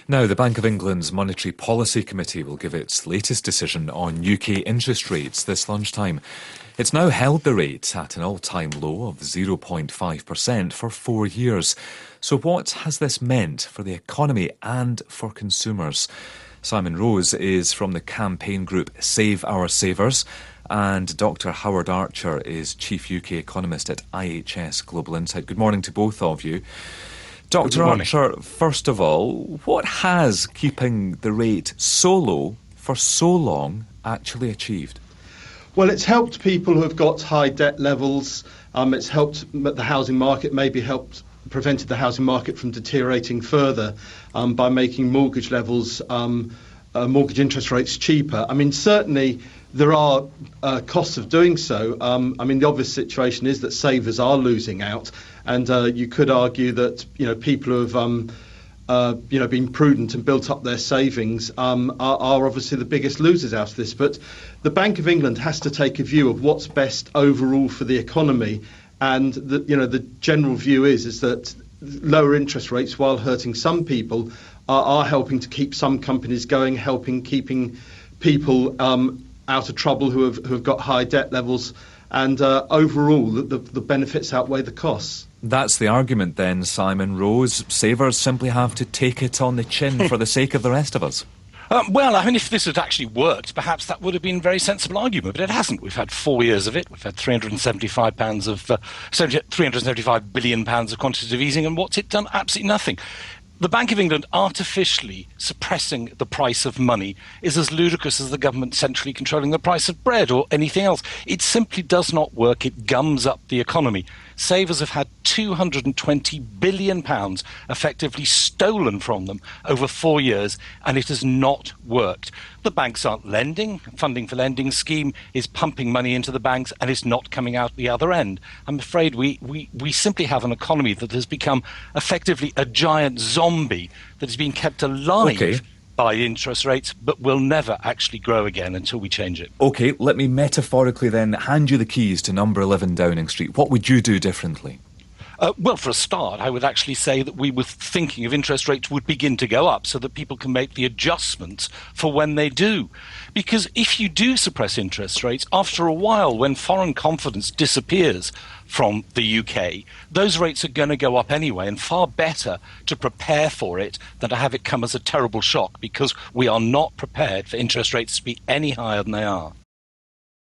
Now, the Bank of England's Monetary Policy Committee will give its latest decision on UK interest rates this lunchtime. It's now held the rate at an all-time low of 0.5% for 4 years. So what has this meant for the economy and for consumers? Simon Rose is from the campaign group SaveOurSavers, and Dr. Howard Archer is Chief UK Economist at IHS Global Insight. Good morning to both of you. Dr. Archer, first of all, what has keeping the rate so low for so long actually achieved? Well, it's helped people who have got high debt levels. It's helped the housing market, maybe prevented the housing market from deteriorating further by making mortgage levels, mortgage interest rates cheaper. I mean, certainly there are costs of doing so. The obvious situation is that savers are losing out, and you could argue that people who have been prudent and built up their savings are obviously the biggest losers out of this. But the Bank of England has to take a view of what's best overall for the economy, and the general view is that lower interest rates, while hurting some people, are helping to keep some companies going, keeping people out of trouble who have got high debt levels, and overall the benefits outweigh the costs. That's the argument then, Simon Rose. Savers simply have to take it on the chin for the sake of the rest of us. If this had actually worked, perhaps that would have been a very sensible argument, but it hasn't. We've had 4 years of it. We've had £375 billion of quantitative easing, and what's it done? Absolutely nothing. The Bank of England artificially suppressing the price of money is as ludicrous as the government centrally controlling the price of bread or anything else. It simply does not work. It gums up the economy. Savers have had £220 billion effectively stolen from them over 4 years, and it has not worked. The banks aren't lending. Funding for Lending scheme is pumping money into the banks, and it's not coming out the other end. I'm afraid we simply have an economy that has become effectively a giant zombie that is being kept alive by interest rates, but will never actually grow again until we change it. OK, let me metaphorically then hand you the keys to number 11 Downing Street. What would you do differently? For a start, I would actually say that we were thinking of interest rates would begin to go up so that people can make the adjustments for when they do. Because if you do suppress interest rates, after a while, when foreign confidence disappears from the UK, those rates are going to go up anyway, and far better to prepare for it than to have it come as a terrible shock, because we are not prepared for interest rates to be any higher than they are.